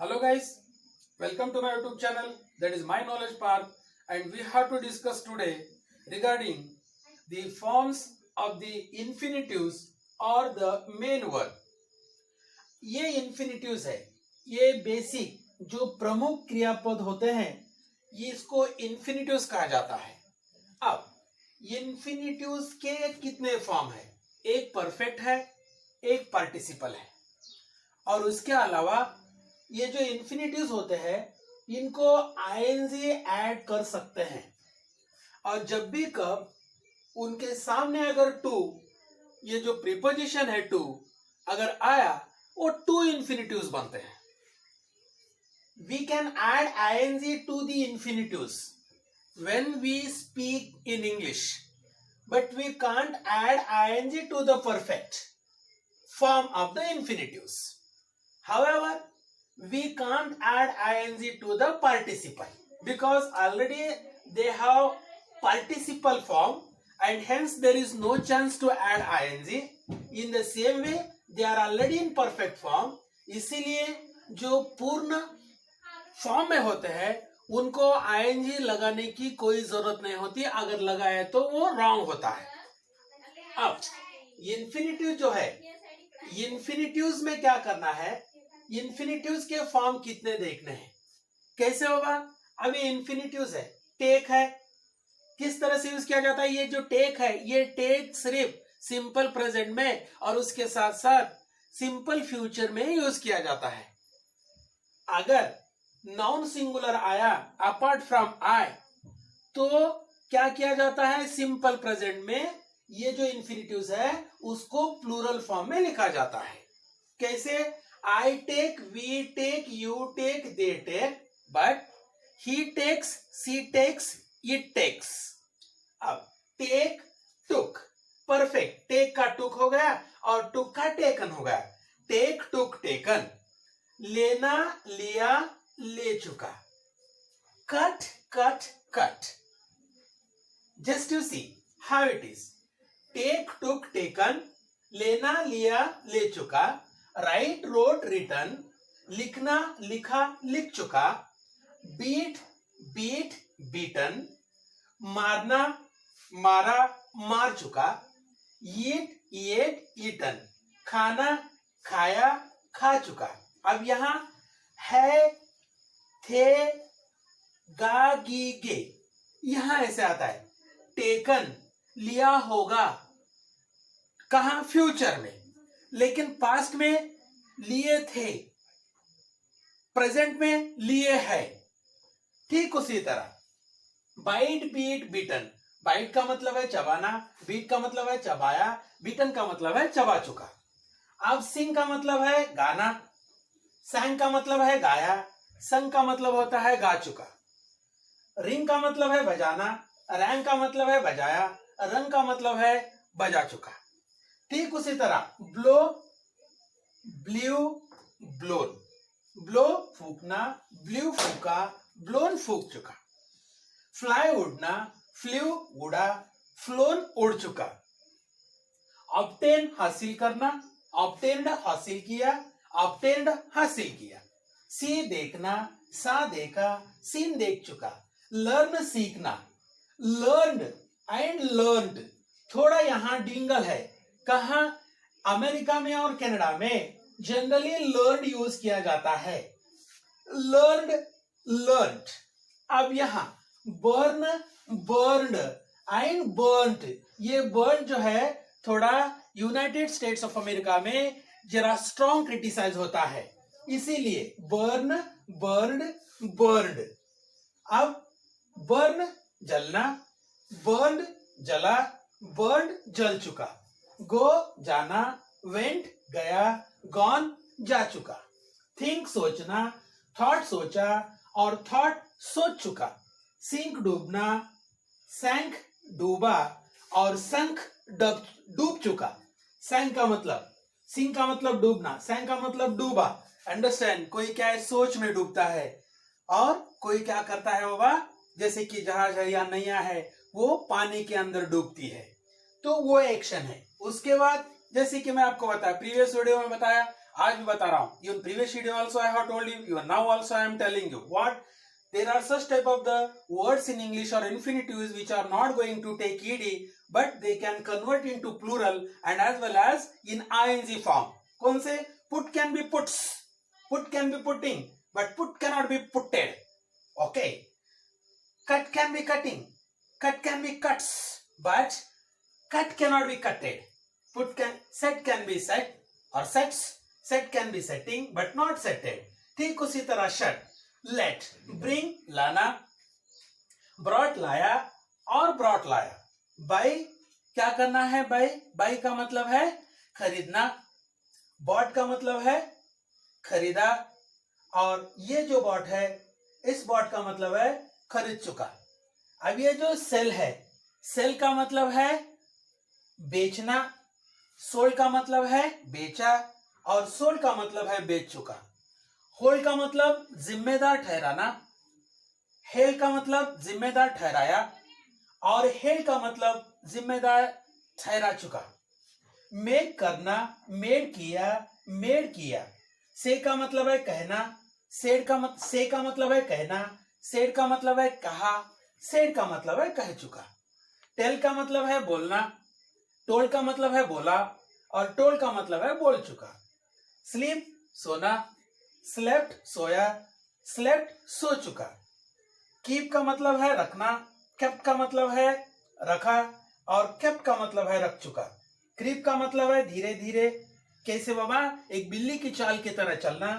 Hello guys, welcome to my YouTube channel, that is My Knowledge Park, and we have to discuss today regarding the forms of the infinitives or the main verb. ये infinitives है, ये basic जो प्रमुख क्रियापद होते हैं ये इसको infinitives कहा जाता है। अब infinitives के कितने फॉर्म है? एक परफेक्ट है, एक पार्टिसिपल है, और उसके अलावा ये जो इंफिनिटिव्स होते हैं इनको आईएनजी ऐड कर सकते हैं, और जब भी कब उनके सामने अगर टू, ये जो प्रीपोजिशन है टू अगर आया वो टू इंफिनिटिव्स बनते हैं। We can add I N G to the infinitives when we speak in English, but we can't add I N G to the perfect form of the infinitives. However, we can't add ing to the participle because already they have participle form and hence there is no chance to add ing. In the same way, they are already in perfect form. इसीलिए जो पूर्ण form में होते हैं उनको ing लगाने की कोई जरूरत नहीं होती, अगर लगाए तो वो रॉन्ग होता है। अब इंफिनिटिव जो है, इन्फिनिटिव्स में क्या करना है, इन्फिनिटिव्स के फॉर्म कितने देखने हैं, कैसे होगा। अभी इन्फिनिटिव्स है, टेक है, किस तरह से यूज किया जाता है। ये जो टेक है ये टेक सिर्फ सिंपल प्रेजेंट में और उसके साथ साथ सिंपल फ्यूचर में यूज किया जाता है। अगर नाउन सिंगुलर आया अपार्ट फ्रॉम आई तो क्या किया जाता है, सिंपल प्रेजेंट में ये जो इन्फिनिटिव्स है उसको प्लूरल फॉर्म में लिखा जाता है। कैसे, I take, we take, you take, they take, but he takes, she takes, it takes. अब टेक, टुक, परफेक्ट, टेक का टुक हो गया और टुक का टेकन हो गया। Take, took, taken. लेना, लिया, ले चुका। Cut, cut, cut. Just you see how it is. Take, took, taken, लेना, लिया, ले चुका। राइट, रोट, रिटन, लिखना, लिखा, लिख चुका। बीट, बीट, बीटन, मारना, मारा, मार चुका। ईट, ईट, ईटन, खाना, खाया, खा चुका। अब यहां है, थे, गा, गी, गे, यहां ऐसे आता है। टेकन, लिया होगा, कहां, फ्यूचर में, लेकिन पास्ट में लिए थे, प्रेजेंट में लिए है। ठीक उसी तरह बाइट, बीट, बीटन। बाइट का मतलब है चबाना, बीट का मतलब है चबाया, बीटन का मतलब है चबा चुका। अब सिंग का मतलब है गाना, सैंग का मतलब है गाया, संग का मतलब होता है गा चुका। रिंग का मतलब है बजाना, रैंग का मतलब है बजाया, रंग का मतलब है बजा चुका। ठीक उसी तरह ब्लो, ब्ल्यू, ब्लोन। ब्लो फूकना, ब्ल्यू फूका, ब्लोन फूक चुका। फ्लाई उड़ना, फ्ल्यू उड़ा, फ्लोन उड़ चुका। ऑब्टेन हासिल करना, ऑब्टेन्ड हासिल किया, ऑब्टेन्ड हासिल किया। सी देखना, सा देखा, सीन देख चुका। लर्न सीखना, लर्नड एंड लर्नड। थोड़ा यहां डिंगल है, कहा अमेरिका में और कनाडा में जनरली लर्नड यूज किया जाता है, लर्नड, लर्नड। अब यहां बर्न, बर्नड एंड बर्नड, ये बर्न जो है थोड़ा यूनाइटेड स्टेट्स ऑफ अमेरिका में जरा स्ट्रॉन्ग क्रिटिसाइज होता है, इसीलिए बर्न, बर्नड, बर्नड। अब बर्न जलना, बर्न जला, बर्न जल चुका। गो जाना, वेंट गया, गॉन जा चुका। थिंक सोचना, थॉट सोचा और थॉट सोच चुका। सिंक डूबना, सैंक डूबा और संक डूब चुका। सैंक का मतलब, सिंक का मतलब डूबना, सैंक का मतलब डूबा। अंडरस्टैंड, कोई क्या है सोच में डूबता है और कोई क्या करता है बाबा, जैसे कि जहाज है या नैया है वो पानी के अंदर डूबती है, तो वो एक्शन है। उसके बाद जैसे कि मैं आपको बताया, प्रीवियस वीडियो में बताया, आज भी बता रहा हूँ. Even previous video also I have told you. Even now also I am telling you. What? There are such type of the words in English or infinitives which are not going to take ed, but they can convert into plural and as well as in ing form. कौन से? Put can be puts, put can be putting, but put cannot be putted. Okay. Cut can be cutting, cut can be cuts, but cut cannot be cutted. Set can be set or sets, set can be setting but not setted. ठीक उसी तरह shut, let, bring लाना, brought लाया और brought लाया. buy क्या करना है? buy का मतलब है खरीदना, bought का मतलब है खरीदा, और ये जो bought है इस bought का मतलब है खरीद चुका. अब ये जो सेल है, सेल का मतलब है बेचना, सोल्ड का मतलब है बेचा और सोल्ड का मतलब है बेच चुका. होल्ड का मतलब जिम्मेदार ठहराना, हेल का मतलब जिम्मेदार ठहराया और हेल का मतलब जिम्मेदार ठहरा चुका. मेक करना, मेड किया, मेड किया. से का मतलब है कहना, से का मतलब है कहना, सेड का मतलब है कहा, सेड का मतलब है कह चुका. टेल का मतलब है बोलना, टोल्ड का मतलब है बोला और टोल्ड का मतलब है बोल चुका. स्लीप सोना, स्लेप्ट सोया, स्लेप्ट सो चुका. कीप का मतलब है रखना, केप्ट का मतलब है रखा और केप्ट का मतलब है रख चुका. क्रीप का मतलब है धीरे धीरे, कैसे बाबा? एक बिल्ली की चाल की तरह चलना.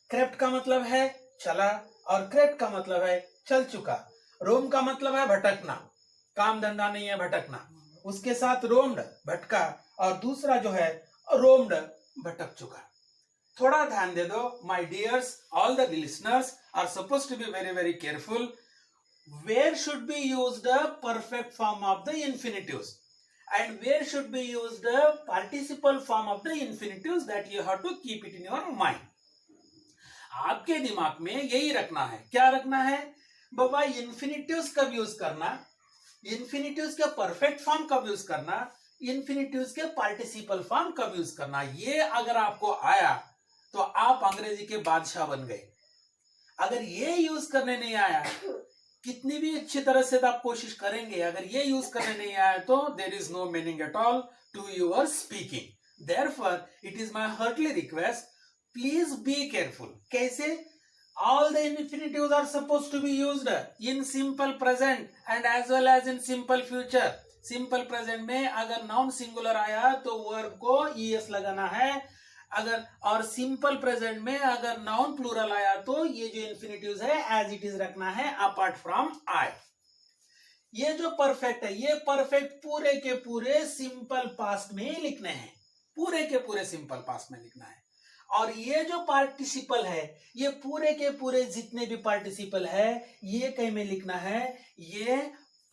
क्रेप्ट का मतलब है चला और क्रेप्ट का मतलब है चल चुका. रोम का मतलब है भटकना, काम धंधा नहीं है भटकना. उसके साथ रोम्ड भटका और दूसरा जो है रोम्ड भटक चुका. थोड़ा ध्यान दे दो my dears, all the listeners are supposed to be very very careful. Where should be used the perfect form of the infinitives and where should be used the participle form of the infinitives, that you have to keep it in your mind. आपके दिमाग में यही रखना है. क्या रखना है बाबा? इंफिनिटिव्स कब यूज करना, इंफिनिटिव्स के परफेक्ट फॉर्म कब यूज करना, इंफिनिटिव्स के पार्टिसिपल फॉर्म कब यूज करना. ये अगर आपको आया तो आप अंग्रेजी के बादशाह बन गए. अगर ये यूज करने नहीं आया, कितनी भी अच्छी तरह से आप कोशिश करेंगे, अगर ये यूज करने नहीं आया तो there is no meaning at all to your speaking. Therefore it is my heartly request, please be careful. कैसे? all the infinitives are supposed to be used in simple present and as well as in simple future. simple present में अगर noun singular आया तो verb को es लगाना है. अगर और सिंपल प्रेजेंट में अगर नाउन प्लूरल आया तो ये जो इंफिनिटिव्स है एज इट इज रखना है अपार्ट फ्रॉम आई. ये जो परफेक्ट है, ये परफेक्ट पूरे के पूरे सिंपल पास्ट में ही लिखने हैं, पूरे के पूरे सिंपल पास्ट में लिखना है. और ये जो पार्टिसिपल है, ये पूरे के पूरे जितने भी पार्टिसिपल है ये कहीं में लिखना है. ये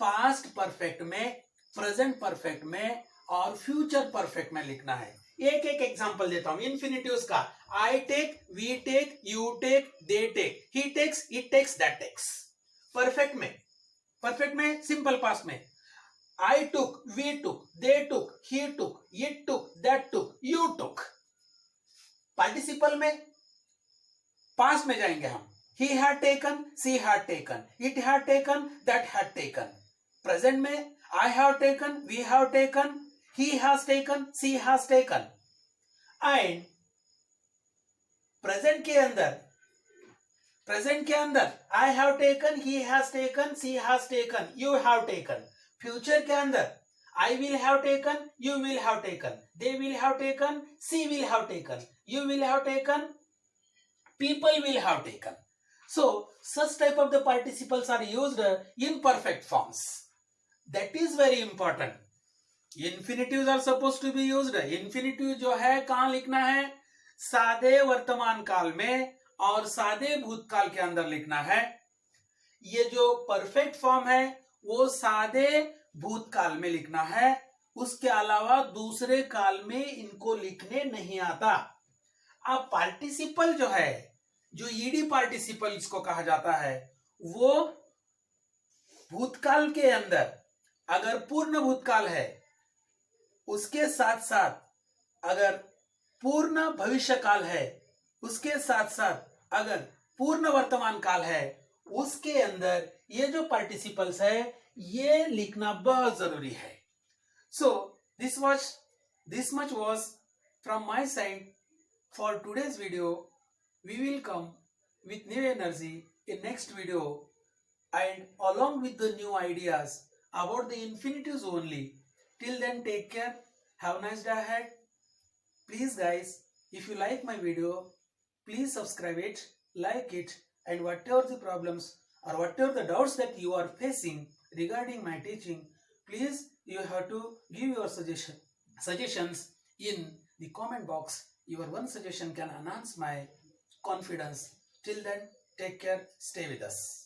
पास्ट परफेक्ट में, प्रेजेंट परफेक्ट में और फ्यूचर परफेक्ट में लिखना है. एक एक एग्जांपल देता हूं इंफिनिटिव्स का. I take, we take, you take, they take, he takes, it takes, that takes. Perfect में सिंपल पास्ट में I took, we took, they took, he took, it took, that took, you took. Participle में past में जाएंगे हम. He had taken, she had taken, it had taken, that had taken. Present में I have taken, we have taken, he has taken, she has taken. and present के अंदर I have taken, he has taken, she has taken, you have taken. future के अंदर I will have taken, you will have taken, they will have taken, she will have taken, you will have taken, people will have taken. So such type of the participles are used in perfect forms. That is very important. Infinitives are supposed to be used. Infinitive जो है कहां लिखना है? सादे वर्तमान काल में और सादे भूतकाल के अंदर लिखना है. ये जो परफेक्ट फॉर्म है वो सादे भूतकाल में लिखना है. उसके अलावा दूसरे काल में इनको लिखने नहीं आता. अब पार्टिसिपल जो है, जो ईडी पार्टिसिपल इसको कहा जाता है, वो भूतकाल के अंदर अगर पूर्ण भूतकाल है उसके साथ साथ अगर पूर्ण भविष्य काल है, उसके साथ साथ अगर पूर्ण वर्तमान काल है, उसके अंदर ये जो पार्टिसिपल्स है ये लिखना बहुत जरूरी है. So this much was from my side for today's video. We will come with new energy in next video and along with the new ideas about the infinitives only. Till then, take care. Have a nice day ahead. Please guys, if you like my video, please subscribe it, like it, and whatever the problems or whatever the doubts that you are facing regarding my teaching, please you have to give your suggestions in the comment box. Your one suggestion can enhance my confidence. Till then, take care, stay with us.